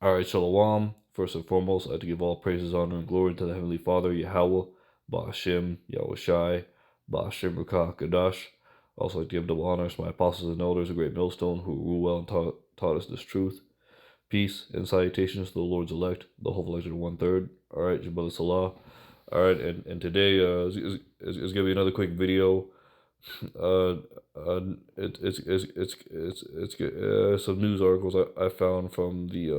All right, Shalom. First and foremost, I'd like to give all praises, honor, and glory to the Heavenly Father, Yahweh, Ba'ashem, Yahushai, Ba'ashem Rakah Kadash. Also, like to give double honors to my apostles and elders, a great millstone, who rule well and taught us this truth. Peace and salutations to the Lord's elect, the whole elected one-third. All right, your brother Salah. All right, and today is going to be another quick video. Uh, it's some news articles I found from the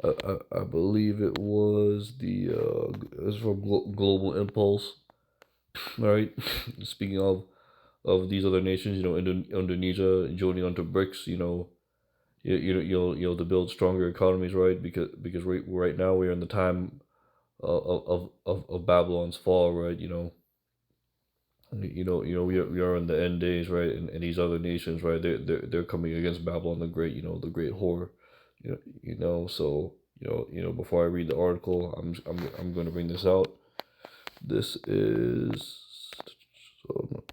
I believe it was from Global Impulse. All right. Speaking of these other nations, Indonesia joining onto BRICS, to build stronger economies, right? Because right now we're in the time of Babylon's fall, right? We are in the end days, right? And these other nations, right? They're coming against Babylon the Great, the great whore, So before I read the article, I'm going to bring this out. This is so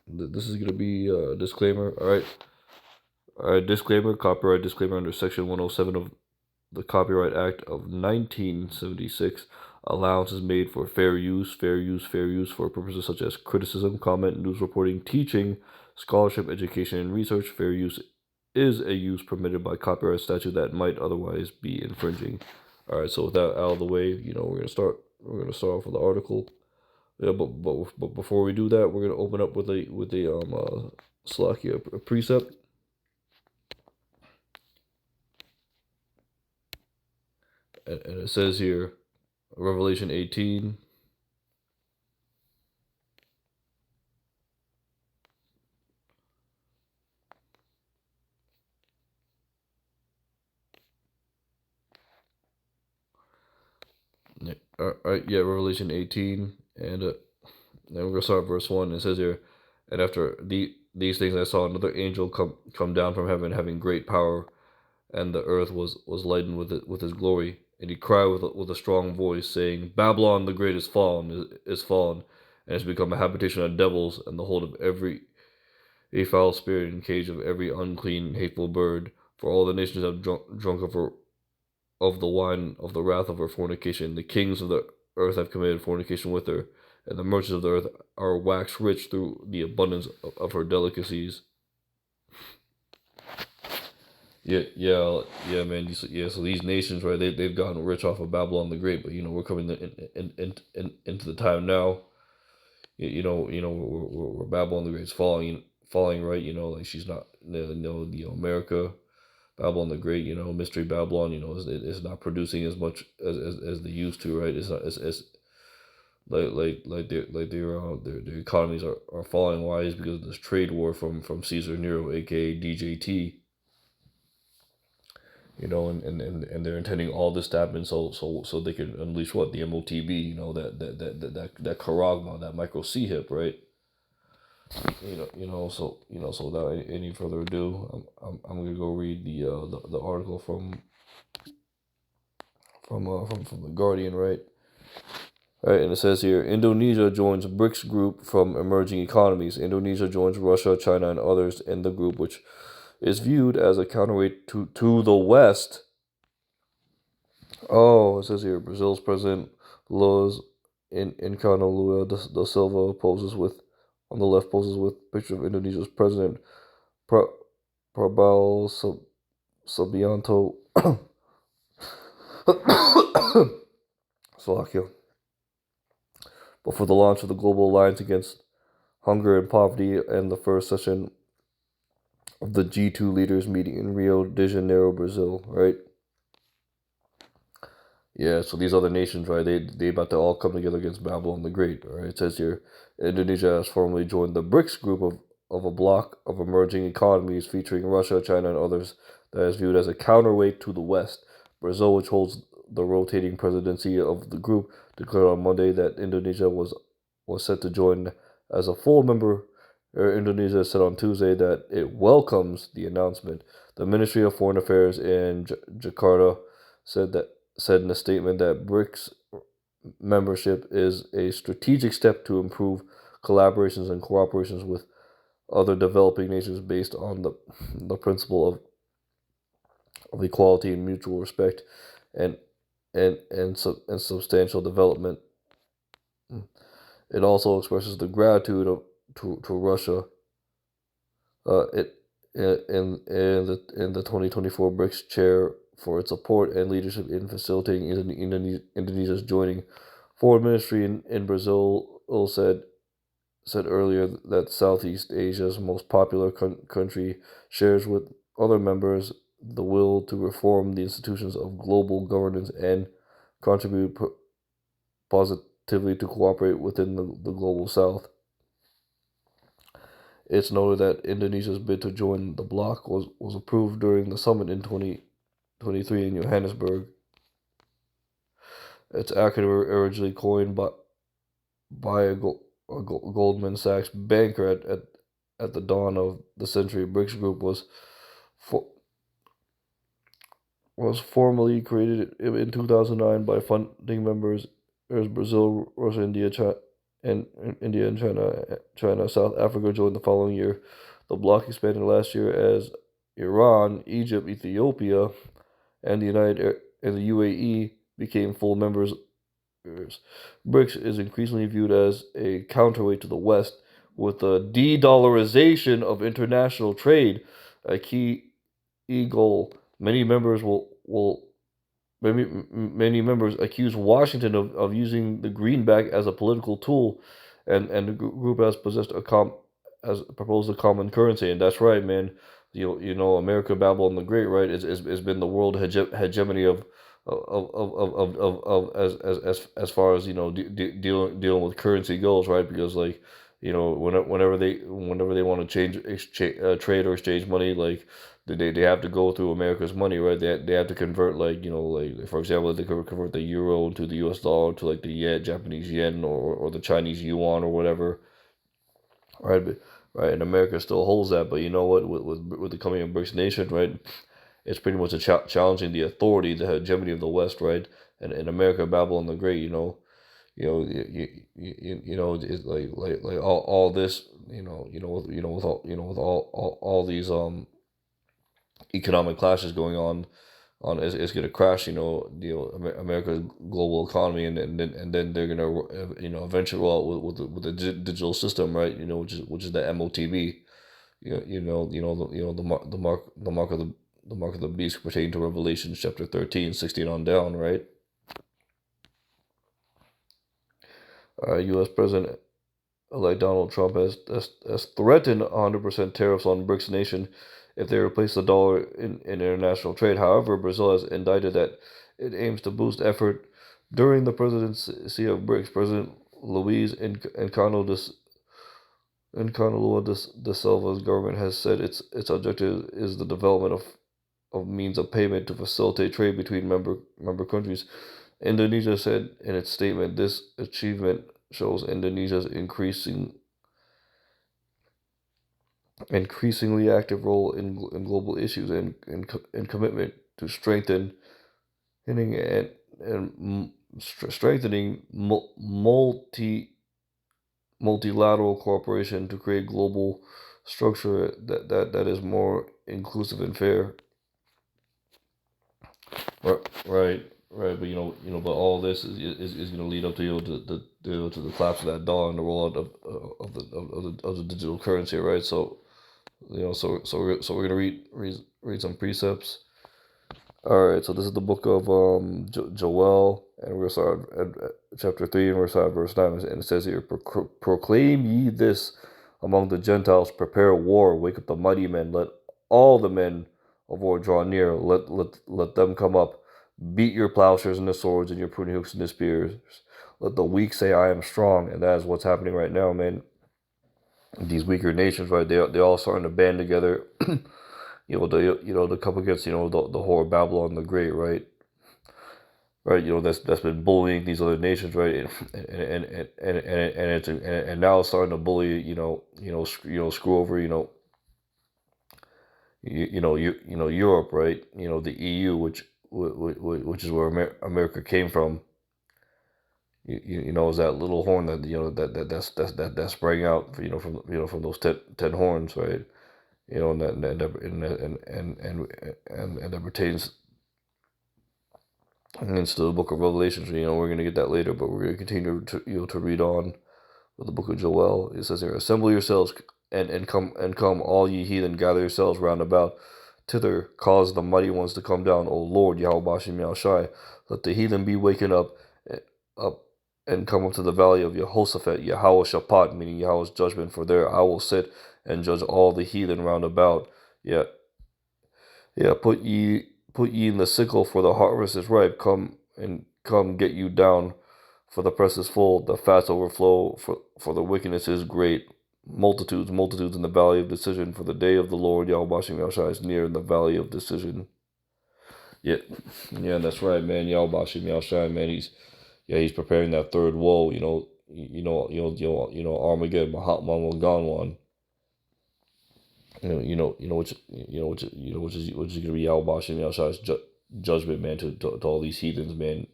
this is going to be a disclaimer. All right. Disclaimer. Copyright disclaimer under Section 107 of the Copyright Act of 1976. Allowance is made for fair use for purposes such as criticism, comment, news reporting, teaching, scholarship, education, and research. Fair use is a use permitted by copyright statute that might otherwise be infringing. All right, so with that out of the way, we're gonna start. We're gonna start off with the article. Yeah, but before we do that, we're gonna open up with a Slakia, a precept, and it says here, Revelation 18. Yeah, all right, yeah, Revelation 18, and then we're gonna start at verse 1. It says here, and after these things I saw another angel come down from heaven, having great power, and the earth was lightened with his glory. And he cried with a strong voice, saying, Babylon the great is fallen, and has become a habitation of devils, and the hold of every a foul spirit, and cage of every unclean, hateful bird. For all the nations have drunk of the wine of the wrath of her fornication. The kings of the earth have committed fornication with her, and the merchants of the earth are waxed rich through the abundance of her delicacies. Yeah, man. So these nations, right? They've gotten rich off of Babylon the Great, but we're coming into the time now. Where Babylon the Great is falling, right? Like she's not, America, Babylon the Great, Mystery Babylon, is not producing as much as they used to, right? It's not as their economies are falling. Why? Is because of this trade war from Caesar Nero, aka DJT. And they're intending all this to happen so they can unleash what, the MOTB, that charagma, that micro C hip, right? So without any further ado, I'm gonna go read the article from the Guardian, right? All right, and it says here, Indonesia joins BRICS group from emerging economies. Indonesia joins Russia, China, and others in the group, which is viewed as a counterweight to the West. Oh, it says here, Brazil's President Lula's Encarna Lula da Silva poses with, on the left, poses with picture of Indonesia's President Prabowo Subianto. Slovakia. Before the launch of the Global Alliance Against Hunger and Poverty and the first session of the G2 leaders meeting in Rio de Janeiro, Brazil, right? Yeah, so these other nations, right, they about to all come together against Babylon the Great, all right? It says here, Indonesia has formally joined the BRICS group of a bloc of emerging economies featuring Russia, China, and others that is viewed as a counterweight to the West. Brazil, which holds the rotating presidency of the group, declared on Monday that Indonesia was set to join as a full member. Indonesia said on Tuesday that it welcomes the announcement. The Ministry of Foreign Affairs in Jakarta said in a statement that BRICS membership is a strategic step to improve collaborations and cooperations with other developing nations based on the principle of equality and mutual respect, and and substantial development. It also expresses the gratitude to Russia. It in the 2024 BRICS chair for its support and leadership in facilitating Indonesia's joining. Foreign Ministry in Brazil said earlier that Southeast Asia's most popular country shares with other members the will to reform the institutions of global governance and contribute positively to cooperate within the global South. It's noted that Indonesia's bid to join the bloc was approved during the summit in 2023 in Johannesburg. Its acronym originally coined by a Goldman Sachs banker at the dawn of the century. BRICS group for, was formally created in 2009 by funding members as Brazil, Russia, India and China. South Africa joined the following year. The bloc expanded last year as Iran, Egypt, Ethiopia, and the UAE became full members. BRICS is increasingly viewed as a counterweight to the West, with the de-dollarization of international trade a key goal. Many members accuse Washington of using the greenback as a political tool, and the group has proposed a common currency, and that's right, man. America, Babylon the Great, right? Has been the world hegemony of as far as dealing with currency goes, right? Because like whenever they want to trade or exchange money, like they have to go through America's money, right? They have to convert, like for example, they could convert the euro to the US dollar to like the Japanese yen, or the Chinese yuan or whatever, right? Right, and America still holds that, but you know what? With the coming of BRICS nation, right? It's pretty much challenging the authority, the hegemony of the West, right? And America, Babylon the Great, it's like all this, with all these economic clashes going on is going to crash, America's global economy, and then they're going to eventually roll out with the digital system, right? Which is the MOTB, the mark of the beast pertaining to Revelation chapter 13, 16 on down, right? U.S. President-elect Donald Trump has threatened 100% tariffs on BRICS nation if they replace the dollar in international trade. However, Brazil has indicted that it aims to boost effort during the presidency of BRICS. President Luiz Lula da Silva's government has said its objective is the development of means of payment to facilitate trade between member countries. Indonesia said in its statement, this achievement shows Indonesia's increasingly active role in global issues, and commitment to strengthening strengthening multilateral cooperation to create global structure that is more inclusive and fair. Right, right. But but all this is going to lead up to to the collapse of that dollar and the rollout of the digital currency, right? So we're gonna read some precepts. All right, so this is the book of Joel, and we're gonna start at chapter 3, and we're starting at verse 9, and it says here, Proclaim ye this among the Gentiles, prepare war, wake up the mighty men, let all the men of war draw near, let them come up, beat your plowshares into swords, and your pruning hooks into spears. Let the weak say, I am strong, and that is what's happening right now, man. These weaker nations, right? They all starting to band together. To come against the whore of Babylon the Great, right? Right, that's been bullying these other nations, right? And now it's starting to bully, screw over, Europe, right? The EU, which is where America came from. Is that little horn that that sprang out, from those ten horns, right? and that pertains into the book of Revelations. We're going to get that later, but we're going to continue to read on with the book of Joel. It says here, "Assemble yourselves and come, all ye heathen, gather yourselves round about. Thither cause the mighty ones to come down, O Lord, Yahweh Bashim Yahushai. Let the heathen be waken eh, up and come up to the valley of Jehoshaphat, Yahweh Shaphat," meaning Yahweh's judgment, "for there I will sit and judge all the heathen round about. Yeah, yeah, put ye in the sickle, for the harvest is ripe. Come get you down, for the press is full, the fats overflow, for the wickedness is great. Multitudes, multitudes in the valley of decision, for the day of the Lord Yahweh Bashim Yahushai is near in the valley of decision." Yeah, yeah, that's right, man. Yahweh Bashim Yahushai, man, he's preparing that third woe. Armageddon, Mahatma Ganwan. Which is gonna be Yahweh Bashim Yahshai's judgment, man, to all these heathens, man,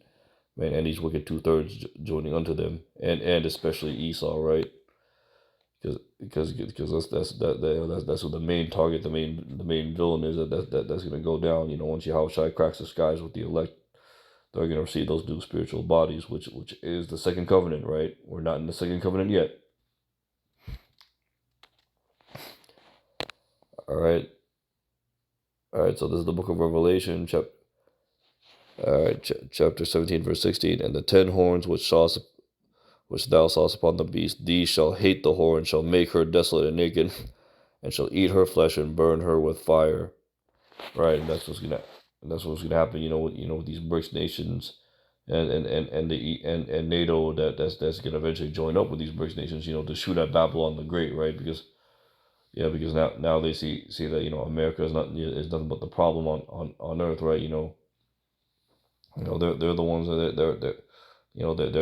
and these wicked 2/3 joining unto them, and especially Esau, right? Because that's what the main target, the main villain is. That's gonna go down. Once Yahweh cracks the skies with the elect, they're gonna receive those new spiritual bodies, which is the second covenant, right? We're not in the second covenant yet. All right, all right. So this is the book of Revelation, chapter 17, verse 16. "And the 10 horns which thou sawest upon the beast, these shall hate the whore, and shall make her desolate and naked, and shall eat her flesh and burn her with fire." Right, and that's what's gonna happen. With these BRICS nations, and NATO, that's gonna eventually join up with these BRICS nations. To shoot at Babylon the Great, right? Because now they see that America is nothing but the problem on earth, right? They're the ones that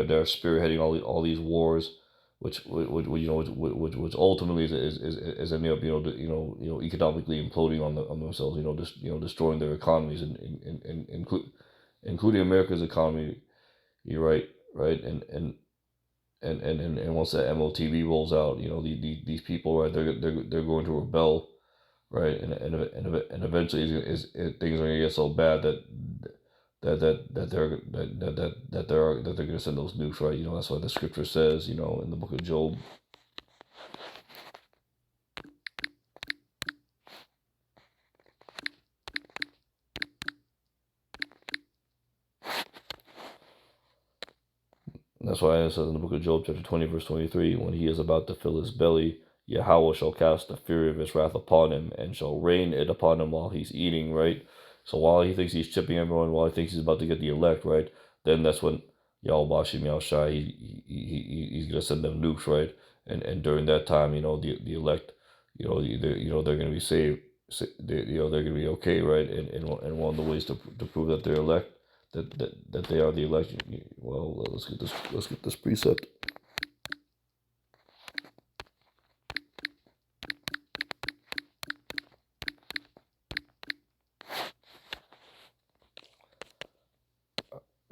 they're spearheading all these wars, which ultimately is ending up economically imploding on themselves, just destroying their economies, including America's economy. You're right, and once that MOTV rolls out, these people, right, they're going to rebel, right, and eventually things are gonna get so bad that they're gonna send those nukes, right? That's why the scripture says, in the book of Job. That's why it says in the book of Job, chapter 20, verse 23, "When he is about to fill his belly, Yahweh shall cast the fury of his wrath upon him, and shall rain it upon him while he's eating," right? So while he thinks he's chipping everyone, while he thinks he's about to get the elect, right? Then that's when Yahweh Bashim Yahushai, he's gonna send them nukes, right? And during that time, the elect, they're gonna be saved, they're gonna be okay, right? And one of the ways to prove that they're elect, that they are the election. Well, let's get this precept.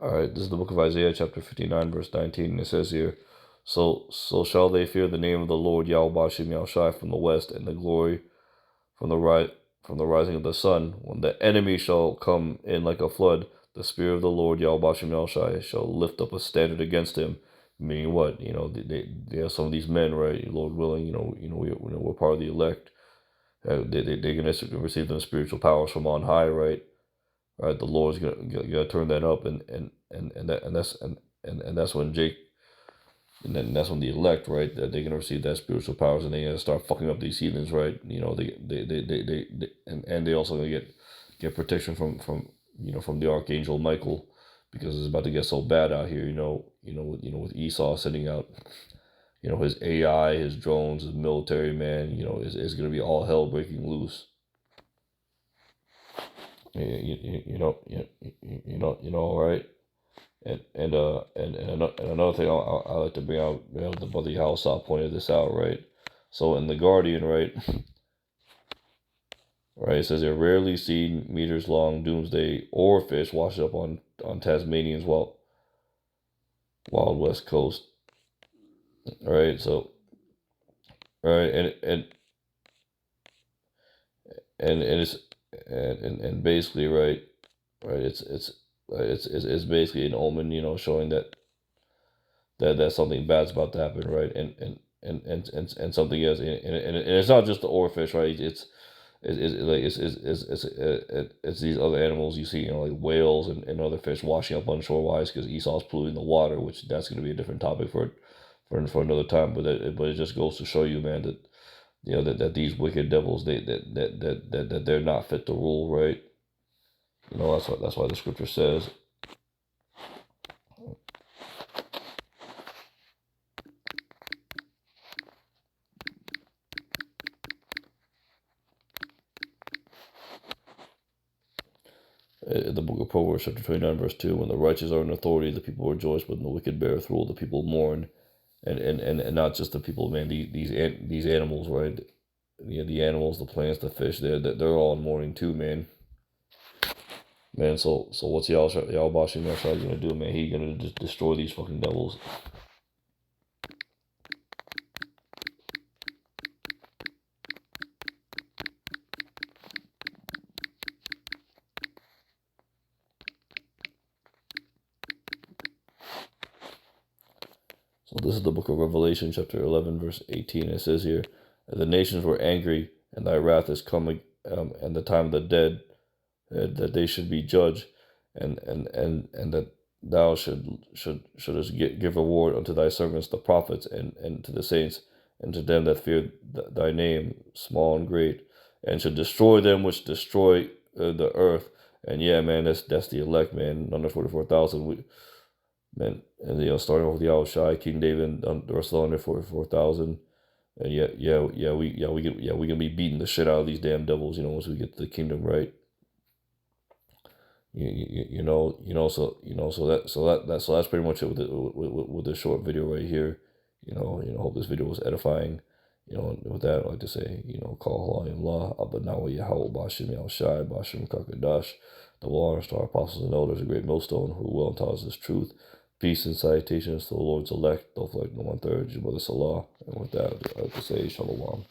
All right, this is the book of Isaiah, chapter 59, verse 19. And it says here, "So shall they fear the name of the Lord Yahweh Bashim Yahushai from the west, and the glory from the rising of the sun. When the enemy shall come in like a flood, the spirit of the Lord Yahweh Bashim Yahushai shall lift up a standard against him." Meaning what? They have some of these men, right? Lord willing, we're part of the elect. They're gonna receive them spiritual powers from on high, right? Right, the Lord's gonna turn that up, and that's when Jake, and then that's when the elect, right, that they're gonna receive that spiritual powers, and they're gonna start fucking up these heathens, right? And they also gonna get protection from the archangel Michael, because it's about to get so bad out here, with Esau sending out, his AI, his drones, his military, man, it's gonna be all hell breaking loose. Right? And another thing I like to bring out, the brother Yahusah pointed this out, right? So in the Guardian, right, right, it says, "They're rarely seen meters long doomsday or fish washed up on Tasmanian's wild west coast." All right, so right, and and it's and basically right it's basically an omen, you know, showing that something bad's about to happen, right? And something else, and it's not just the oarfish, right? It's these other animals you see, you know, like whales and other fish washing up on shore. Wise because Esau's polluting the water, which that's going to be a different topic for another time. But it just goes to show you, man, that you know that these wicked devils that they're not fit to rule, right? You know that's why the scripture says. The book of Proverbs, chapter 29, verse 2, when the righteous are in authority, the people rejoice, but when the wicked beareth rule, the people mourn. And not just the people, man, these animals, right? Yeah, the animals, the plants, the fish, they're all in mourning too, man. Man, so what's y'all Bashim Yashai gonna do, man? He gonna just destroy these fucking devils. So this is the book of Revelation, chapter 11, verse 18. It says here, the nations were angry, and thy wrath is coming, and the time of the dead, that they should be judged, and that thou shouldest give reward unto thy servants the prophets, and to the saints, and to them that fear thy name, small and great, and should destroy them which destroy the earth. And yeah, man, that's the elect, man. Under 44,000, man, and you know, starting off with Yahushai, King David, the rest of the under 44,000. And we gonna be beating the shit out of these damn devils, you know, once we get to the kingdom, right? So that's pretty much it with this short video right here. Hope this video was edifying. And with that, I'd like to say, call Halayim La, Abanawa Yahweh Bashim Yahushai, Bashim Kakadash, the Water Star Apostles and Elders, a great millstone who well taught us this truth. Peace and salutations to the Lord's elect, those like no one third, your brother Salah. And with that, I'd like to say Shalom.